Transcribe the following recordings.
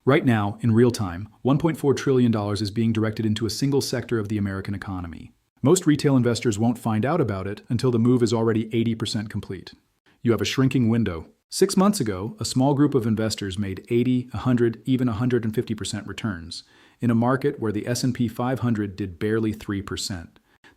Right now, in real time, $1.4 trillion is being directed into a single sector of the American economy. Most retail investors won't find out about it until the move is already 80% complete. You have a shrinking window. 6 months ago, a small group of investors made 80, 100, even 150% returns in a market where the S&P 500 did barely 3%.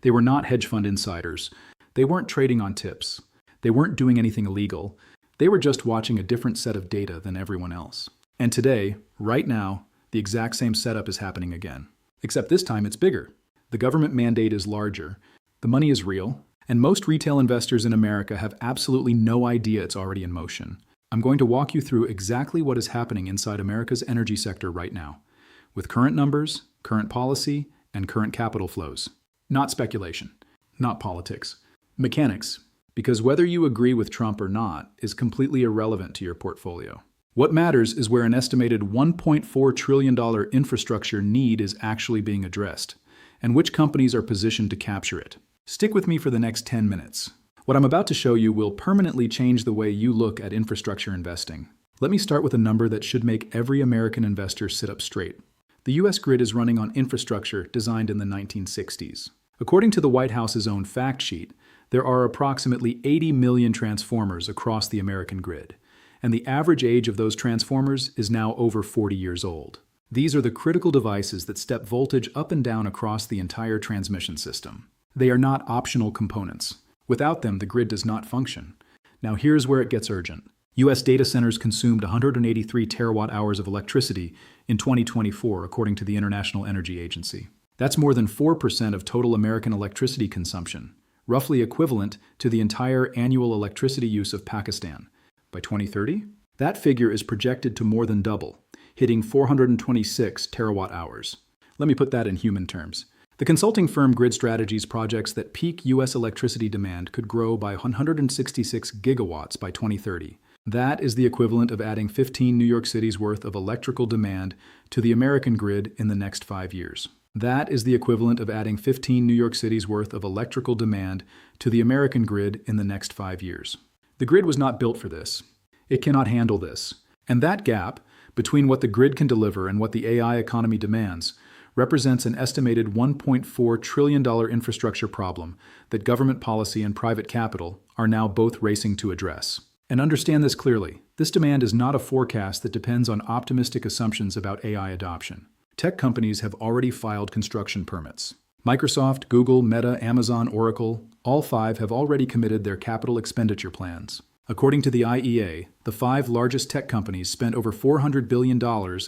They were not hedge fund insiders. They weren't trading on tips. They weren't doing anything illegal. They were just watching a different set of data than everyone else. And today, right now, the exact same setup is happening again. Except this time it's bigger. The government mandate is larger. The money is real. And most retail investors in America have absolutely no idea it's already in motion. I'm going to walk you through exactly what is happening inside America's energy sector right now, with current numbers, current policy, and current capital flows. Not speculation, not politics. Mechanics, because whether you agree with Trump or not is completely irrelevant to your portfolio. What matters is where an estimated $1.4 trillion infrastructure need is actually being addressed, and which companies are positioned to capture it. Stick with me for the next 10 minutes. What I'm about to show you will permanently change the way you look at infrastructure investing. Let me start with a number that should make every American investor sit up straight. The U.S. grid is running on infrastructure designed in the 1960s. According to the White House's own fact sheet, there are approximately 80 million transformers across the American grid, and the average age of those transformers is now over 40 years old. These are the critical devices that step voltage up and down across the entire transmission system. They are not optional components. Without them, the grid does not function. Now here's where it gets urgent. U.S. data centers consumed 183 terawatt-hours of electricity in 2024, according to the International Energy Agency. That's more than 4% of total American electricity consumption, roughly equivalent to the entire annual electricity use of Pakistan. By 2030, that figure is projected to more than double, hitting 426 terawatt-hours. Let me put that in human terms. The consulting firm Grid Strategies projects that peak U.S. electricity demand could grow by 166 gigawatts by 2030. That is the equivalent of adding 15 New York City's worth of electrical demand to the American grid in the next 5 years. That is the equivalent of adding 15 New York City's worth of electrical demand to the American grid in the next 5 years. The grid was not built for this. It cannot handle this. And that gap between what the grid can deliver and what the AI economy demands represents an estimated $1.4 trillion infrastructure problem that government policy and private capital are now both racing to address. And understand this clearly, this demand is not a forecast that depends on optimistic assumptions about AI adoption. Tech companies have already filed construction permits. Microsoft, Google, Meta, Amazon, Oracle, all 5 have already committed their capital expenditure plans. According to the IEA, the 5 largest tech companies spent over $400 billion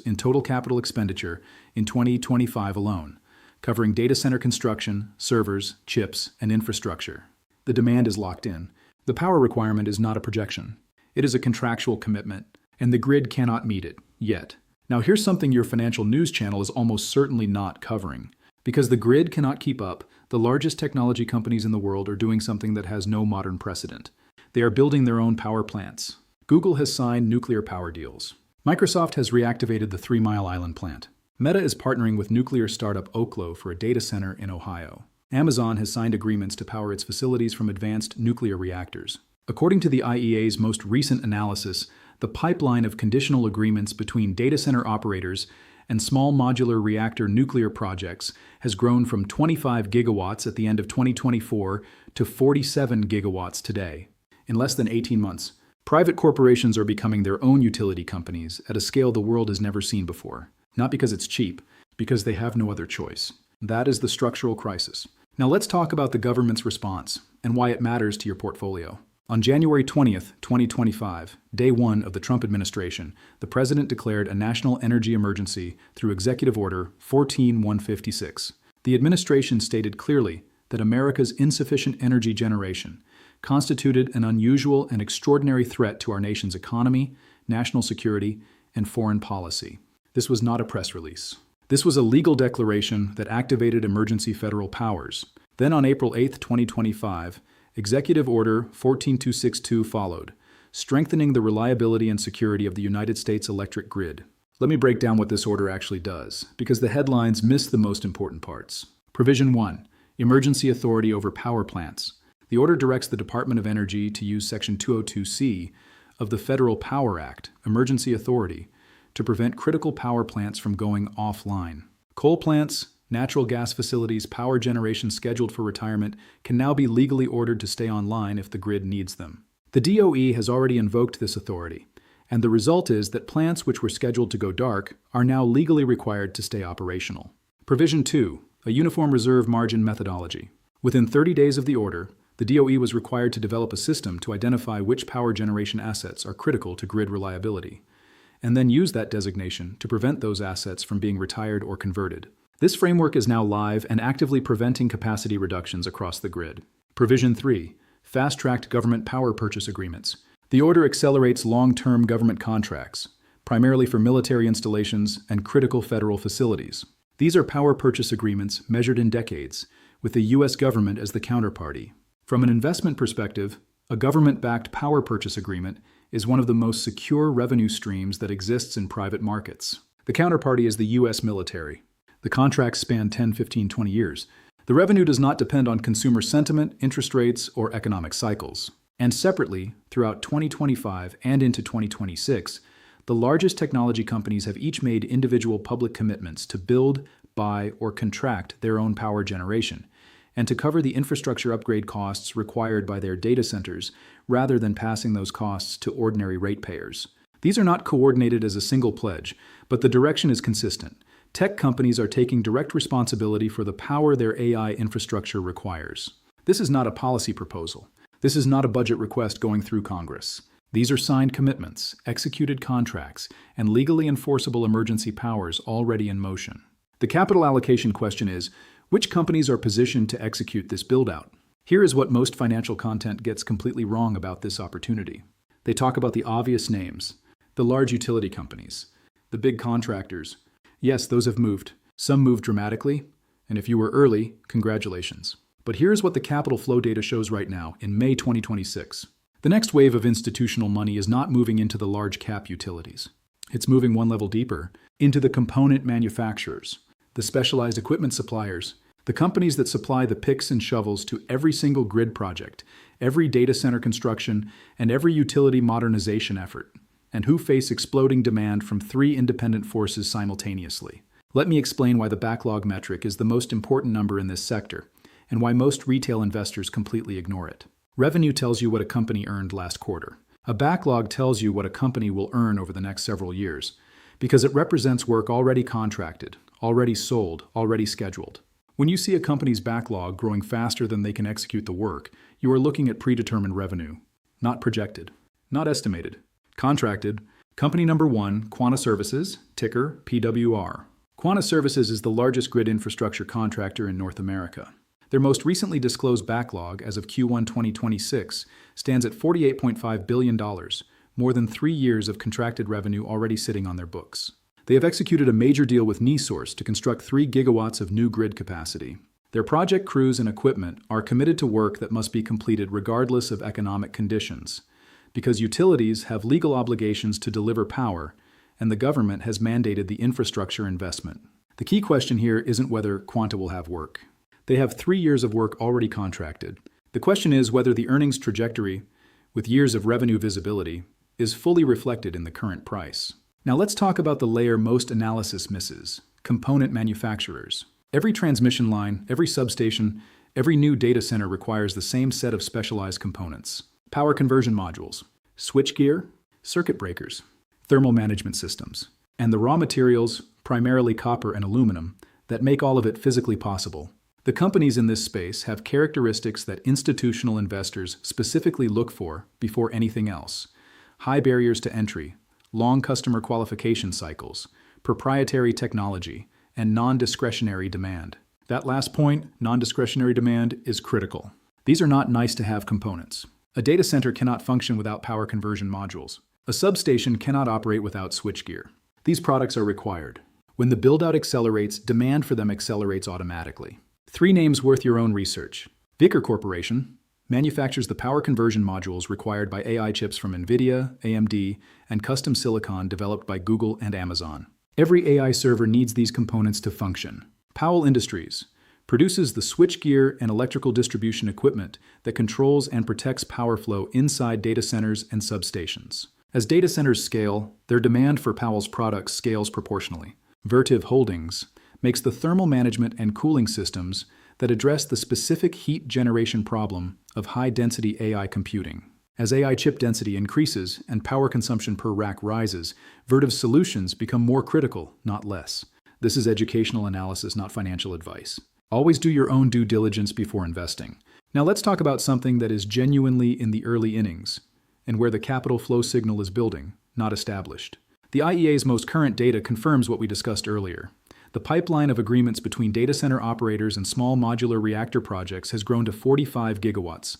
in total capital expenditure in 2025 alone, covering data center construction, servers, chips, and infrastructure. The demand is locked in. The power requirement is not a projection. It is a contractual commitment, and the grid cannot meet it, yet. Now here's something your financial news channel is almost certainly not covering. Because the grid cannot keep up, the largest technology companies in the world are doing something that has no modern precedent. They are building their own power plants. Google has signed nuclear power deals. Microsoft has reactivated the 3 Mile Island plant. Meta is partnering with nuclear startup Oklo for a data center in Ohio. Amazon has signed agreements to power its facilities from advanced nuclear reactors. According to the IEA's most recent analysis, the pipeline of conditional agreements between data center operators and small modular reactor nuclear projects has grown from 25 gigawatts at the end of 2024 to 47 gigawatts today. In less than 18 months, private corporations are becoming their own utility companies at a scale the world has never seen before. Not because it's cheap, because they have no other choice. That is the structural crisis. Now let's talk about the government's response and why it matters to your portfolio. On January 20th, 2025, day 1 of the Trump administration, the president declared a national energy emergency through Executive Order 14156. The administration stated clearly that America's insufficient energy generation constituted an unusual and extraordinary threat to our nation's economy, national security, and foreign policy. This was not a press release. This was a legal declaration that activated emergency federal powers. Then on April 8, 2025, Executive Order 14262 followed, strengthening the reliability and security of the United States electric grid. Let me break down what this order actually does, because the headlines miss the most important parts. Provision 1. Emergency authority over power plants. The order directs the Department of Energy to use Section 202C of the Federal Power Act, Emergency Authority, to prevent critical power plants from going offline. Coal plants, natural gas facilities, power generation scheduled for retirement can now be legally ordered to stay online if the grid needs them. The DOE has already invoked this authority, and the result is that plants which were scheduled to go dark are now legally required to stay operational. Provision 2, a uniform reserve margin methodology. Within 30 days of the order, the DOE was required to develop a system to identify which power generation assets are critical to grid reliability, and then use that designation to prevent those assets from being retired or converted. This framework is now live and actively preventing capacity reductions across the grid. Provision 3, fast-tracked government power purchase agreements. The order accelerates long-term government contracts, primarily for military installations and critical federal facilities. These are power purchase agreements measured in decades, with the U.S. government as the counterparty. From an investment perspective, a government-backed power purchase agreement is one of the most secure revenue streams that exists in private markets. The counterparty is the U.S. military. The contracts span 10, 15, 20 years. The revenue does not depend on consumer sentiment, interest rates, or economic cycles. And separately, throughout 2025 and into 2026, the largest technology companies have each made individual public commitments to build, buy, or contract their own power generation, and to cover the infrastructure upgrade costs required by their data centers, rather than passing those costs to ordinary ratepayers. These are not coordinated as a single pledge, but the direction is consistent. Tech companies are taking direct responsibility for the power their AI infrastructure requires. This is not a policy proposal. This is not a budget request going through Congress. These are signed commitments, executed contracts, and legally enforceable emergency powers already in motion. The capital allocation question is, which companies are positioned to execute this build-out? Here is what most financial content gets completely wrong about this opportunity. They talk about the obvious names, the large utility companies, the big contractors. Yes, those have moved. Some moved dramatically, and if you were early, congratulations. But here's what the capital flow data shows right now, in May 2026. The next wave of institutional money is not moving into the large cap utilities. It's moving one level deeper, into the component manufacturers, the specialized equipment suppliers, the companies that supply the picks and shovels to every single grid project, every data center construction, and every utility modernization effort, and who face exploding demand from 3 independent forces simultaneously. Let me explain why the backlog metric is the most important number in this sector, and why most retail investors completely ignore it. Revenue tells you what a company earned last quarter. A backlog tells you what a company will earn over the next several years, because it represents work already contracted, already sold, already scheduled. When you see a company's backlog growing faster than they can execute the work, you are looking at predetermined revenue, not projected, not estimated. Contracted. Company number 1, Quanta Services, ticker PWR. Quanta Services is the largest grid infrastructure contractor in North America. Their most recently disclosed backlog as of Q1 2026 stands at $48.5 billion, more than 3 years of contracted revenue already sitting on their books. They have executed a major deal with NiSource to construct 3 gigawatts of new grid capacity. Their project crews and equipment are committed to work that must be completed regardless of economic conditions, because utilities have legal obligations to deliver power, and the government has mandated the infrastructure investment. The key question here isn't whether Quanta will have work. They have 3 years of work already contracted. The question is whether the earnings trajectory, with years of revenue visibility, is fully reflected in the current price. Now let's talk about the layer most analysis misses: component manufacturers. Every transmission line, every substation, every new data center requires the same set of specialized components: power conversion modules, switchgear, circuit breakers, thermal management systems, and the raw materials, primarily copper and aluminum, that make all of it physically possible. The companies in this space have characteristics that institutional investors specifically look for before anything else: high barriers to entry, long customer qualification cycles, proprietary technology, and non-discretionary demand. That last point, non-discretionary demand, is critical. These are not nice-to-have components. A data center cannot function without power conversion modules. A substation cannot operate without switchgear. These products are required. When the build-out accelerates, demand for them accelerates automatically. 3 names worth your own research. Vickers Corporation manufactures the power conversion modules required by AI chips from NVIDIA, AMD, and custom silicon developed by Google and Amazon. Every AI server needs these components to function. Powell Industries produces the switchgear and electrical distribution equipment that controls and protects power flow inside data centers and substations. As data centers scale, their demand for Powell's products scales proportionally. Vertiv Holdings makes the thermal management and cooling systems that address the specific heat generation problem of high-density AI computing. As AI chip density increases and power consumption per rack rises, Vertiv's solutions become more critical, not less. This is educational analysis, not financial advice. Always do your own due diligence before investing. Now let's talk about something that is genuinely in the early innings, and where the capital flow signal is building, not established. The IEA's most current data confirms what we discussed earlier. The pipeline of agreements between data center operators and small modular reactor projects has grown to 45 gigawatts,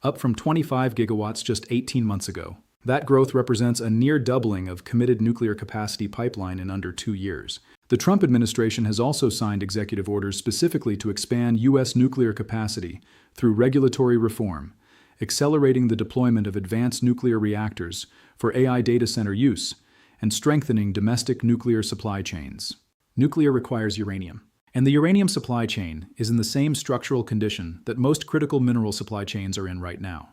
up from 25 gigawatts just 18 months ago. That growth represents a near doubling of committed nuclear capacity pipeline in under 2 years. The Trump administration has also signed executive orders specifically to expand U.S. nuclear capacity through regulatory reform, accelerating the deployment of advanced nuclear reactors for AI data center use, and strengthening domestic nuclear supply chains. Nuclear requires uranium, and the uranium supply chain is in the same structural condition that most critical mineral supply chains are in right now.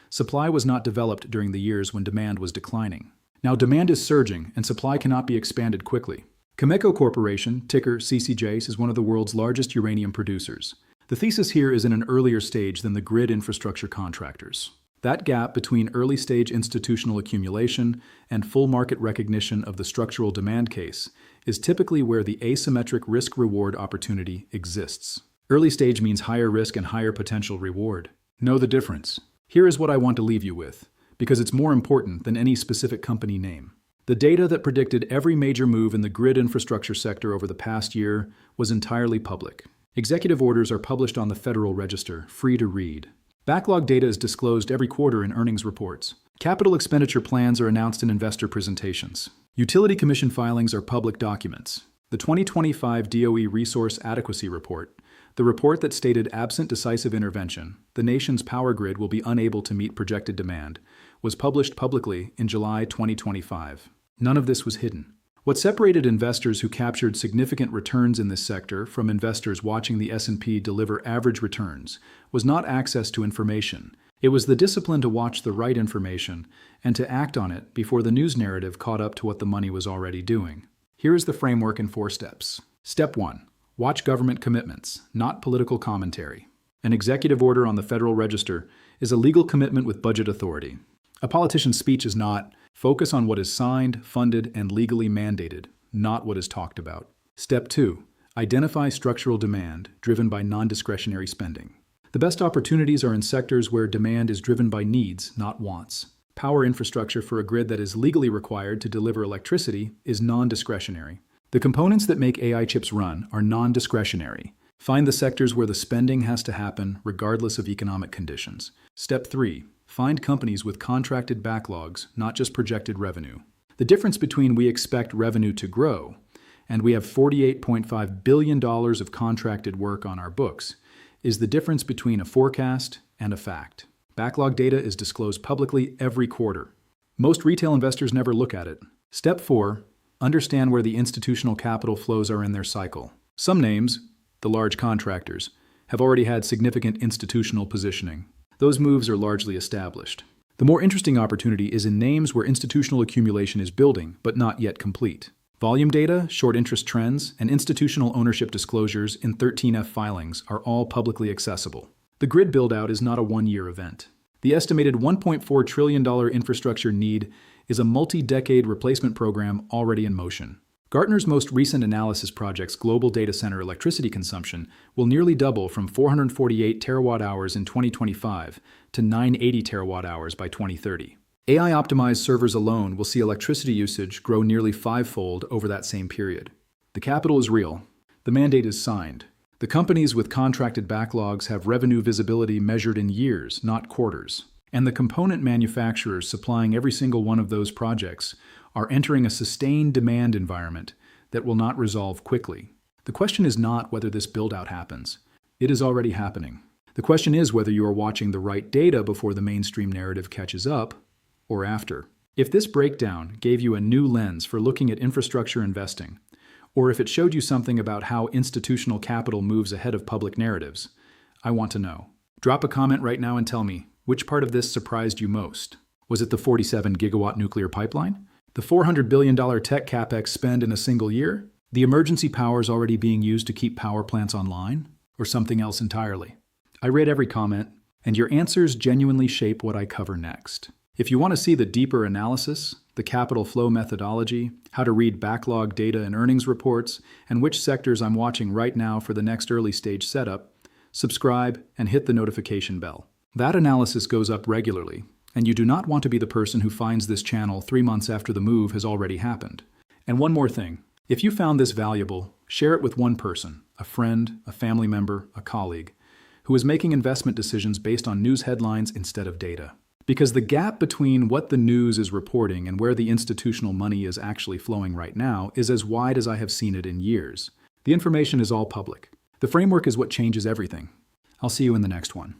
Supply was not developed during the years when demand was declining. Now demand is surging, and supply cannot be expanded quickly. Cameco Corporation, ticker CCJ, is one of the world's largest uranium producers. The thesis here is in an earlier stage than the grid infrastructure contractors. That gap between early-stage institutional accumulation and full market recognition of the structural demand case is typically where the asymmetric risk-reward opportunity exists. Early stage means higher risk and higher potential reward. Know the difference. Here is what I want to leave you with, because it's more important than any specific company name. The data that predicted every major move in the grid infrastructure sector over the past year was entirely public. Executive orders are published on the Federal Register, free to read. Backlog data is disclosed every quarter in earnings reports. Capital expenditure plans are announced in investor presentations. Utility Commission filings are public documents. The 2025 DOE Resource Adequacy Report, the report that stated absent decisive intervention, the nation's power grid will be unable to meet projected demand, was published publicly in July 2025. None of this was hidden. What separated investors who captured significant returns in this sector from investors watching the S&P deliver average returns was not access to information. It was the discipline to watch the right information and to act on it before the news narrative caught up to what the money was already doing. Here is the framework in 4 steps. Step 1. Watch government commitments, not political commentary. An executive order on the Federal Register is a legal commitment with budget authority. A politician's speech is not. Focus on what is signed, funded, and legally mandated, not what is talked about. Step 2. Identify structural demand driven by non-discretionary spending. The best opportunities are in sectors where demand is driven by needs, not wants. Power infrastructure for a grid that is legally required to deliver electricity is non-discretionary. The components that make AI chips run are non-discretionary. Find the sectors where the spending has to happen regardless of economic conditions. Step 3. Find companies with contracted backlogs, not just projected revenue. The difference between we expect revenue to grow and we have $48.5 billion of contracted work on our books is the difference between a forecast and a fact. Backlog data is disclosed publicly every quarter. Most retail investors never look at it. Step 4. Understand where the institutional capital flows are in their cycle. Some names, the large contractors, have already had significant institutional positioning. Those moves are largely established. The more interesting opportunity is in names where institutional accumulation is building, but not yet complete. Volume data, short interest trends, and institutional ownership disclosures in 13F filings are all publicly accessible. The grid build-out is not a one-year event. The estimated $1.4 trillion infrastructure need is a multi-decade replacement program already in motion. Gartner's most recent analysis projects global data center electricity consumption will nearly double from 448 terawatt-hours in 2025 to 980 terawatt-hours by 2030. AI-optimized servers alone will see electricity usage grow nearly 5-fold over that same period. The capital is real. The mandate is signed. The companies with contracted backlogs have revenue visibility measured in years, not quarters. And the component manufacturers supplying every single one of those projects are entering a sustained demand environment that will not resolve quickly. The question is not whether this build-out happens. It is already happening. The question is whether you are watching the right data before the mainstream narrative catches up, or after. If this breakdown gave you a new lens for looking at infrastructure investing, or if it showed you something about how institutional capital moves ahead of public narratives, I want to know. Drop a comment right now and tell me, which part of this surprised you most? Was it the 47-gigawatt nuclear pipeline? The $400 billion tech capex spend in a single year? The emergency powers already being used to keep power plants online? Or something else entirely? I read every comment, and your answers genuinely shape what I cover next. If you want to see the deeper analysis, the capital flow methodology, how to read backlog data and earnings reports, and which sectors I'm watching right now for the next early stage setup, subscribe and hit the notification bell. That analysis goes up regularly, and you do not want to be the person who finds this channel 3 months after the move has already happened. And one more thing, if you found this valuable, share it with one person, a friend, a family member, a colleague, who is making investment decisions based on news headlines instead of data. Because the gap between what the news is reporting and where the institutional money is actually flowing right now is as wide as I have seen it in years. The information is all public. The framework is what changes everything. I'll see you in the next one.